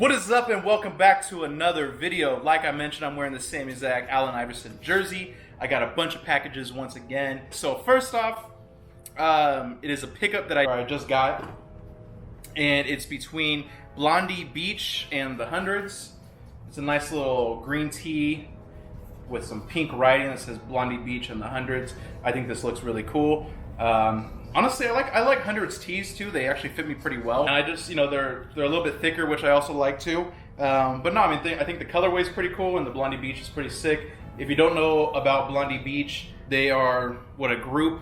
What is up, and welcome back to another video. Like I mentioned, I'm wearing the same exact Allen Iverson jersey. I got a bunch of packages once again. So first off, it is a pickup that I just got, and it's between Blondie Beach and the Hundreds. It's a nice little green tee with some pink writing that says Blondie Beach and the Hundreds. I think this looks really cool. Honestly, I like Hundreds tees too. They actually fit me pretty well. And I just, they're a little bit thicker, which I also like too. But no, I think the colorway is pretty cool, and the Blondie Beach is pretty sick. If you don't know about Blondie Beach, they are a group,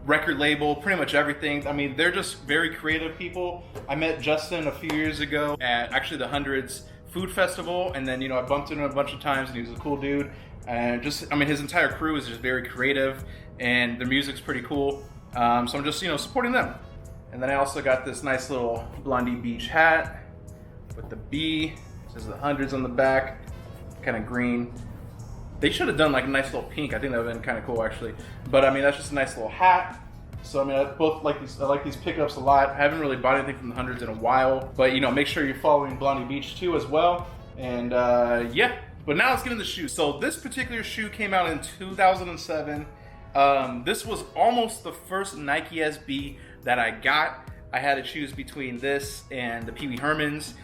record label, pretty much everything. I mean, they're just very creative people. I met Justin a few years ago at actually the Hundreds Food Festival, and then I bumped into him a bunch of times, and he was a cool dude. And his entire crew is just very creative, and their music's pretty cool. So I'm just supporting them. And then I also got this nice little Blondie Beach hat with the B. It says the Hundreds on the back, kind of green. They should have done like a nice little pink. I think that would have been kind of cool actually. But that's just a nice little hat. So I like these pickups a lot. I haven't really bought anything from the Hundreds in a while, but make sure you're following Blondie Beach too as well. And yeah. But now let's get into the shoes. So this particular shoe came out in 2007. This was almost the first Nike SB that I got. I had to choose between this and the Pee Wee Hermans,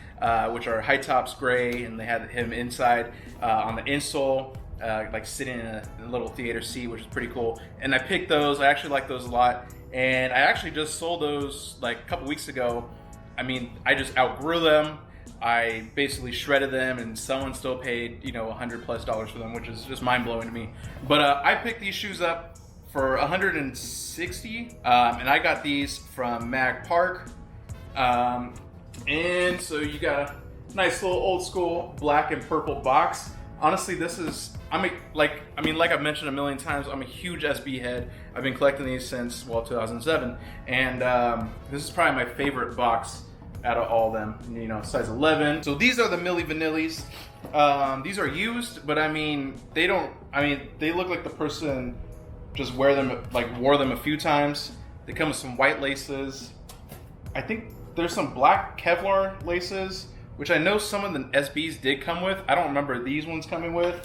which are high tops gray, and they had him inside on the insole, like sitting in a little theater seat, which is pretty cool. And I picked those. I actually like those a lot. And I actually just sold those like a couple weeks ago. I just outgrew them. I basically shredded them, and someone still paid, $100+ for them, which is just mind-blowing to me. But I picked these shoes up for $160, and I got these from Mag Park. And so you got a nice little old school black and purple box. Honestly, this is, like I've mentioned a million times, I'm a huge SB head. I've been collecting these since, 2007. And this is probably my favorite box out of all of them, size 11. So these are the Milli Vanillis. These are used, but they look like the person just wore them a few times. They come with some white laces. I think there's some black Kevlar laces, which I know some of the SBs did come with. I don't remember these ones coming with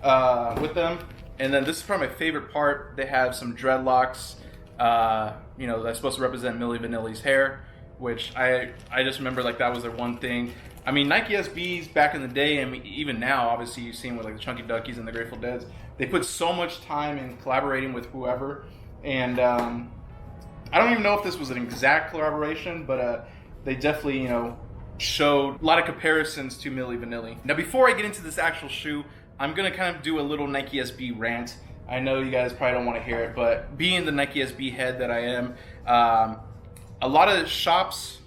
them. And then this is probably my favorite part. They have some dreadlocks, that's supposed to represent Milli Vanilli's hair, which I just remember like that was their one thing. Nike SBs back in the day, and even now, obviously you've seen with like the Chunky Duckies and the Grateful Deads, they put so much time in collaborating with whoever. And I don't even know if this was an exact collaboration, but they definitely, showed a lot of comparisons to Milli Vanilli. Now, before I get into this actual shoe, I'm gonna kind of do a little Nike SB rant. I know you guys probably don't want to hear it, but being the Nike SB head that I am, a lot of shops,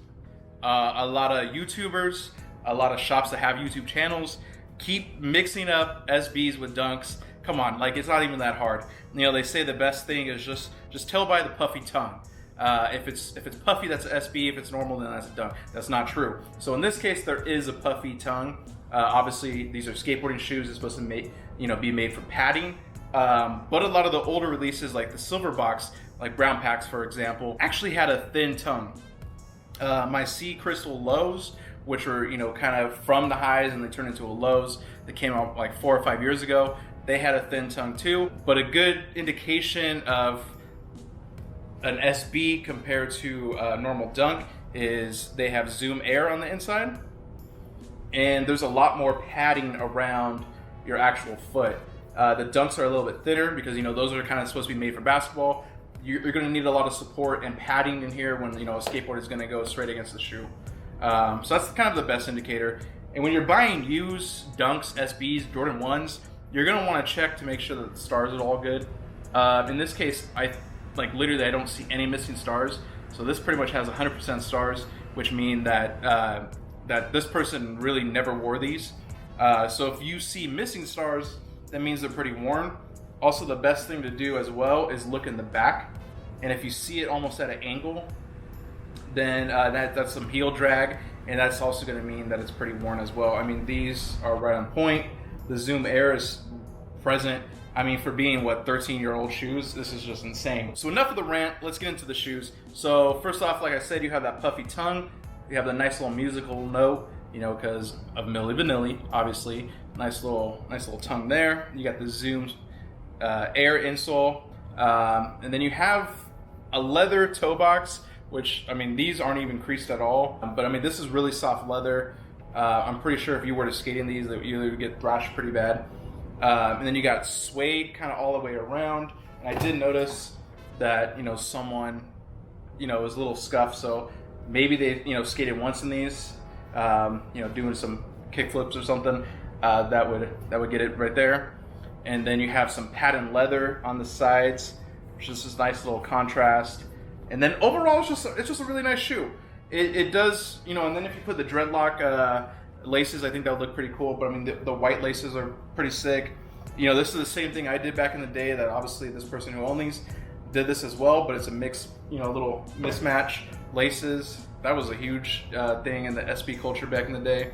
a lot of YouTubers, a lot of shops that have YouTube channels keep mixing up SBs with dunks. Come on, like it's not even that hard. They say the best thing is just tell by the puffy tongue. If it's puffy, that's an SB. If it's normal, then that's a dunk. That's not true. So in this case, there is a puffy tongue. Obviously, these are skateboarding shoes. It's supposed to be made for padding. But a lot of the older releases, like the silver box, like Brown Packs, for example, actually had a thin tongue. My Sea Crystal lows, which were, kind of from the highs and they turned into a lows that came out like 4 or 5 years ago, they had a thin tongue too. But a good indication of an SB compared to a normal dunk is they have Zoom Air on the inside, and there's a lot more padding around your actual foot. The dunks are a little bit thinner because those are kind of supposed to be made for basketball. You're going to need a lot of support and padding in here when a skateboard is going to go straight against the shoe. So that's kind of the best indicator. And when you're buying used dunks, SBs, Jordan 1s, you're going to want to check to make sure that the stars are all good. In this case, literally I don't see any missing stars. So this pretty much has 100% stars, which mean that that this person really never wore these. So if you see missing stars, that means they're pretty worn. Also, the best thing to do as well is look in the back, and if you see it almost at an angle, then that's some heel drag, and that's also going to mean that it's pretty worn as well. These are right on point. The Zoom Air is present. For being 13-year-old shoes, this is just insane. So enough of the rant. Let's get into the shoes. So first off, like I said, you have that puffy tongue. You have the nice little musical note, you know, because of Milli Vanilli, obviously. Nice little tongue there. You got the Zoom Air insole, and then you have a leather toe box, which, I mean, these aren't even creased at all. But I mean, this is really soft leather. I'm pretty sure if you were to skate in these, that you would get thrashed pretty bad. And then you got suede kind of all the way around. And I did notice that, you know, someone, you know, was a little scuffed, so maybe they, you know, skated once in these, you know, doing some kick flips or something. That would get it right there. And then you have some patent leather on the sides, which is this nice little contrast. And then overall, it's just a really nice shoe. It does, you know, and then if you put the dreadlock laces, I think that would look pretty cool. But I mean, the white laces are pretty sick. You know, this is the same thing I did back in the day, that obviously this person who owned these did this as well, but it's a mix, you know, little mismatch laces. That was a huge thing in the SB culture back in the day.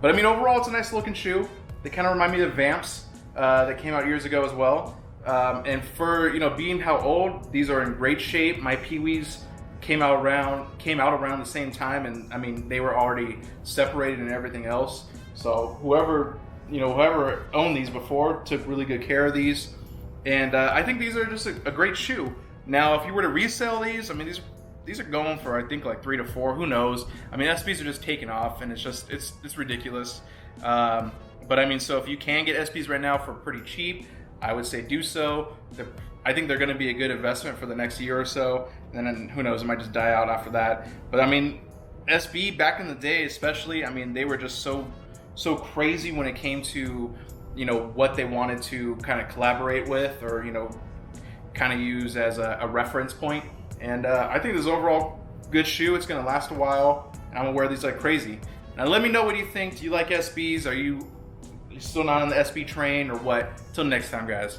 But I mean, overall, it's a nice looking shoe. They kind of remind me of Vamps that came out years ago as well. And for, you know, being how old, these are in great shape. My Pee-wees came out around the same time, and I mean, they were already separated and everything else. So whoever owned these before took really good care of these. And I think these are just a great shoe. Now, if you were to resell these, I mean, these are going for, I think, like 3 to 4. Who knows? I mean, SBs are just taking off, and it's ridiculous. But I mean, so if you can get SBs right now for pretty cheap, I would say do so. I think they're going to be a good investment for the next year or so. And then who knows? It might just die out after that. But I mean, SB back in the day, especially, I mean, they were just so crazy when it came to, you know, what they wanted to kind of collaborate with, or, you know, kind of use as a reference point. And I think this is overall good shoe. It's going to last a while. And I'm going to wear these like crazy. Now let me know what you think. Do you like SBs? Are you still not on the SB train or what? Till next time, guys.